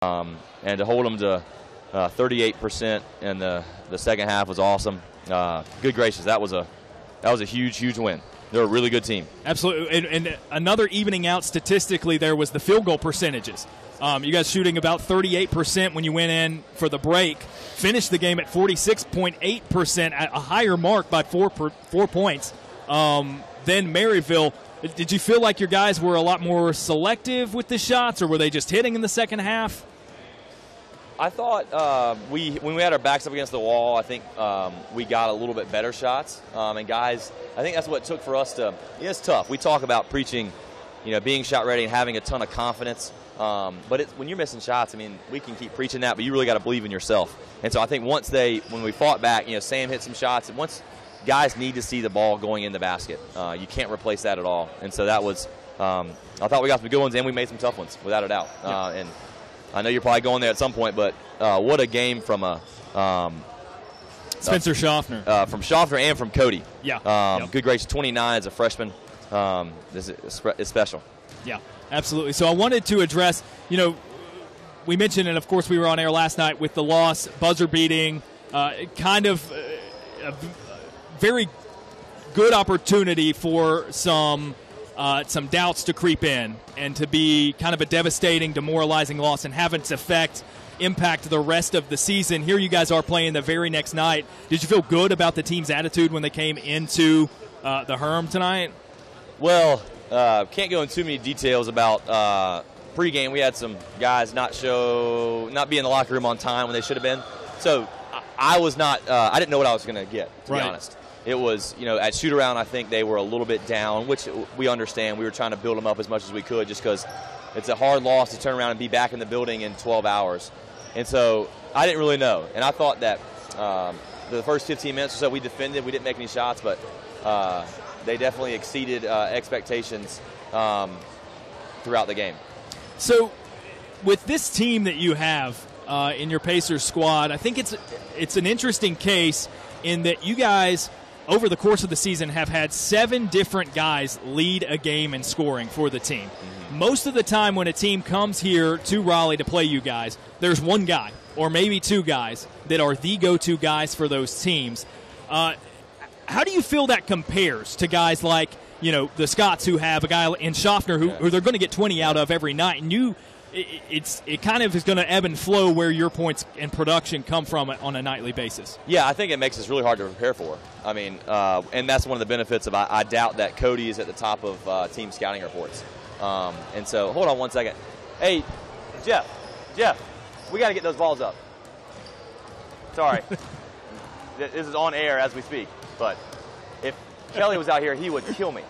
And to hold them to 38% in the second half was awesome. Good gracious, that was a huge win. They're a really good team. Absolutely. And another evening out statistically there was the field goal percentages. You guys shooting about 38% when you went in for the break. Finished the game at 46.8%, at a higher mark by 4 points than Maryville. Did you feel like your guys were a lot more selective with the shots, or were they just hitting in the second half? I thought when we had our backs up against the wall, I think we got a little bit better shots. And guys, I think that's what it took for us to. It's tough. We talk about preaching, being shot ready and having a ton of confidence. But when you're missing shots, I mean, we can keep preaching that, but you really got to believe in yourself. And so I think when we fought back, Sam hit some shots, and once guys need to see the ball going in the basket, you can't replace that at all. And so that was, I thought we got some good ones, and we made some tough ones, without a doubt. And I know you're probably going there at some point, but what a game from Spencer Schaffner. From Schaffner and from Cody. Yeah. Good gracious, 29 as a freshman is special. Yeah, absolutely. So I wanted to address, we mentioned, and of course we were on air last night with the loss, buzzer beating, kind of a very good opportunity for some doubts to creep in and to be kind of a devastating, demoralizing loss and have its impact the rest of the season. Here you guys are playing the very next night. Did you feel good about the team's attitude when they came into the Herm tonight? Well, can't go into too many details about pregame. We had some guys not be in the locker room on time when they should have been. So I was not. I didn't know what I was going to get, to be honest. It was, at shoot-around, I think they were a little bit down, which we understand. We were trying to build them up as much as we could just because it's a hard loss to turn around and be back in the building in 12 hours. And so I didn't really know. And I thought that the first 15 minutes or so we defended. We didn't make any shots, but they definitely exceeded expectations throughout the game. So with this team that you have in your Pacers squad, I think it's an interesting case in that you guys – over the course of the season, have had 7 different guys lead a game in scoring for the team. Mm-hmm. Most of the time when a team comes here to Raleigh to play you guys, there's one guy or maybe 2 guys that are the go-to guys for those teams. How do you feel that compares to guys like, the Scots who have a guy in Schaffner who they're going to get 20 out of every night, and it kind of is going to ebb and flow where your points and production come from on a nightly basis. Yeah, I think it makes us really hard to prepare for. I mean, and that's one of the benefits of I doubt that Cody is at the top of team scouting reports. And so, hold on one second. Hey, Jeff, we got to get those balls up. Sorry. This is on air as we speak, but if Kelly was out here, he would kill me.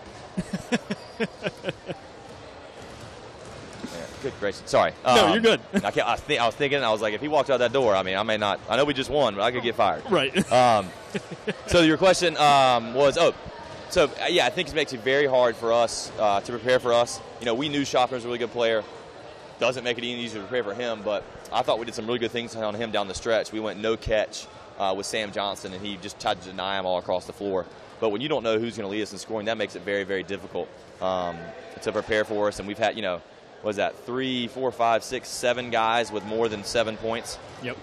Good gracious. Sorry. No, you're good. I was thinking, I was like, if he walked out that door, I mean, I may not. I know we just won, but I could get fired. Right. So your question was, I think it makes it very hard for us to prepare for us. We knew Schaffner was a really good player. Doesn't make it any easier to prepare for him, but I thought we did some really good things on him down the stretch. We went no catch with Sam Johnson, and he just tried to deny him all across the floor. But when you don't know who's going to lead us in scoring, that makes it very, very difficult to prepare for us. And we've had, was that 3, 4, 5, 6, 7 guys with more than 7 points? Yep.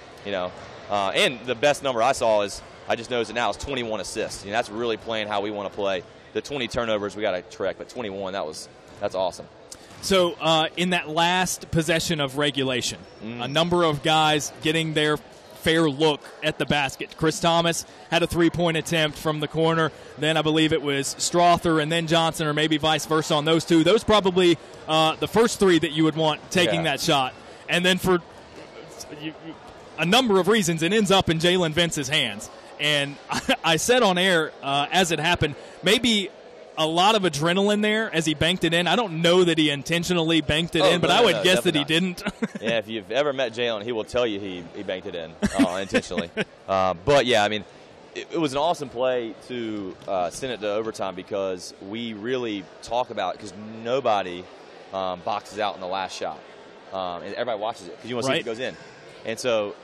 And the best number I saw is, I just noticed it now, is 21 assists. That's really playing how we want to play. The 20 turnovers we got to correct, but 21, that's awesome. So in that last possession of regulation, a number of guys getting their fair look at the basket. Chris Thomas had a 3-point attempt from the corner. Then I believe it was Strother and then Johnson, or maybe vice versa on those 2. Those probably the first 3 that you would want taking that shot. And then for a number of reasons, it ends up in Jalen Vince's hands. And I said on air as it happened, maybe a lot of adrenaline there as he banked it in. I don't know that he intentionally banked it in, but I would guess that he didn't. Yeah, if you've ever met Jalen, he will tell you he banked it in intentionally. But, yeah, I mean, it was an awesome play to send it to overtime because we really talk about it because nobody boxes out in the last shot. And everybody watches it because you want to see if it goes in. And so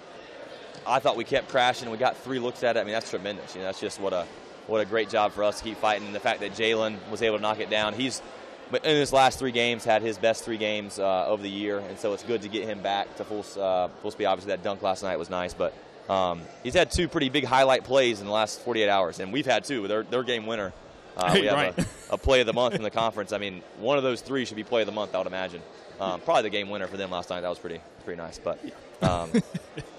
I thought we kept crashing. We got 3 looks at it. I mean, that's tremendous. That's just what a great job for us to keep fighting. And the fact that Jalen was able to knock it down, he's but in his last 3 games, had his best 3 games of the year, and so it's good to get him back to full speed. Obviously, that dunk last night was nice, but he's had 2 pretty big highlight plays in the last 48 hours, and we've had 2. Their game winner. We have a play of the month in the conference. I mean, one of those 3 should be play of the month, I would imagine. Probably the game winner for them last night. That was pretty nice. But,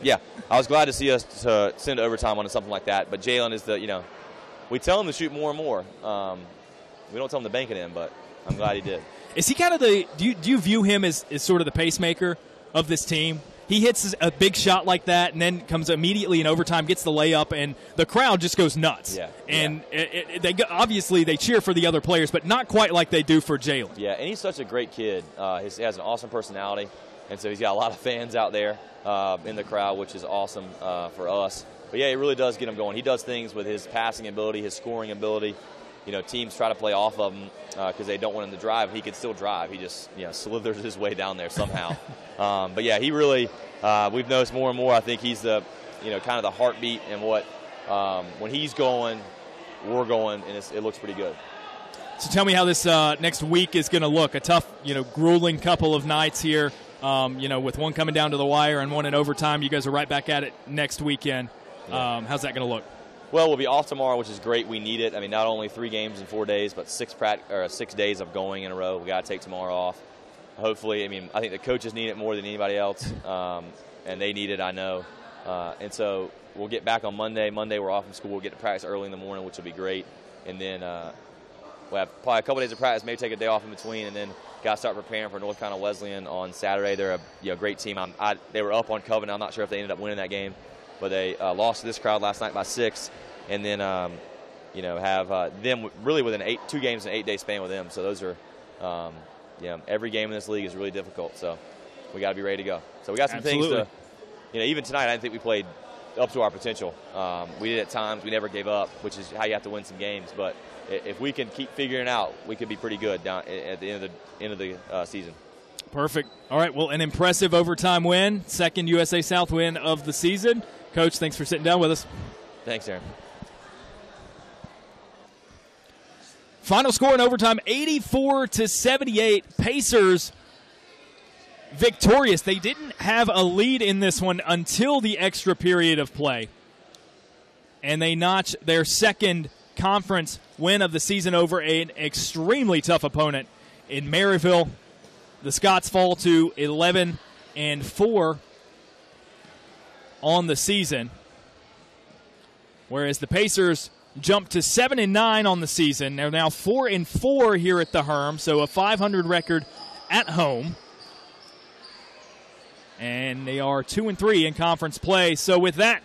yeah, I was glad to see us to send overtime on something like that. But Jalen is we tell him to shoot more and more. We don't tell him to bank it in, but I'm glad he did. Is he kind of do you view him as sort of the pacemaker of this team? He hits a big shot like that and then comes immediately in overtime, gets the layup, and the crowd just goes nuts. Yeah. And obviously they cheer for the other players, but not quite like they do for Jalen. Yeah, and he's such a great kid. He has an awesome personality, and so he's got a lot of fans out there in the crowd, which is awesome for us. But, yeah, it really does get him going. He does things with his passing ability, his scoring ability. Teams try to play off of him because they don't want him to drive. He can still drive. He just slithers his way down there somehow. But, yeah, he really we've noticed more and more. I think he's the kind of the heartbeat and what when he's going, we're going, and it looks pretty good. So tell me how this next week is going to look. A tough, grueling couple of nights here, with one coming down to the wire and one in overtime. You guys are right back at it next weekend. Yeah. How's that going to look? Well, we'll be off tomorrow, which is great. We need it. I mean, not only 3 games in 4 days, but 6 days of going in a row. We got to take tomorrow off. Hopefully, I think the coaches need it more than anybody else, and they need it, I know. And so we'll get back on Monday. Monday we're off from school. We'll get to practice early in the morning, which will be great. And then we'll have probably a couple days of practice, maybe take a day off in between, and then got to start preparing for North Carolina Wesleyan on Saturday. They're a great team. They were up on Covenant. I'm not sure if they ended up winning that game, but they lost to this crowd last night by 6. And then, have them really within 2 games in an 8-day span with them. So those are, every game in this league is really difficult. So we got to be ready to go. So we got some things to, even tonight I didn't think we played up to our potential. We did at times. We never gave up, which is how you have to win some games. But if we can keep figuring it out, we could be pretty good down at the end of the season. Perfect. All right, well, an impressive overtime win, second USA South win of the season. Coach, thanks for sitting down with us. Thanks, Aaron. Final score in overtime, 84-78. Pacers victorious. They didn't have a lead in this one until the extra period of play. And they notch their second conference win of the season over an extremely tough opponent in Maryville. The Scots fall to 11-4 on the season, whereas the Pacers jumped to 7-9 on the season. They're now 4-4 here at the Herm, so a .500 record at home. And they are 2-3 in conference play. So with that,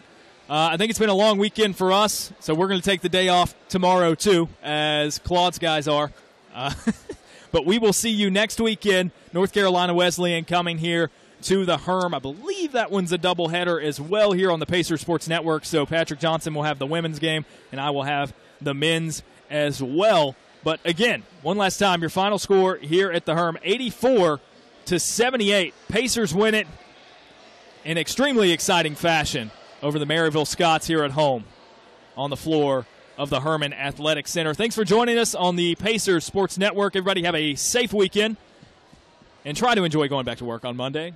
I think it's been a long weekend for us. So we're going to take the day off tomorrow too, as Claude's guys are. But we will see you next weekend. North Carolina Wesleyan coming here to the Herm. I believe that one's a doubleheader as well here on the Pacer Sports Network. So Patrick Johnson will have the women's game, and I will have the men's as well. But again, one last time, your final score here at the Herm, 84-78. Pacers win it in extremely exciting fashion over the Maryville Scots here at home on the floor of the Herman Athletic Center. Thanks for joining us on the Pacers Sports Network. Everybody have a safe weekend and try to enjoy going back to work on Monday.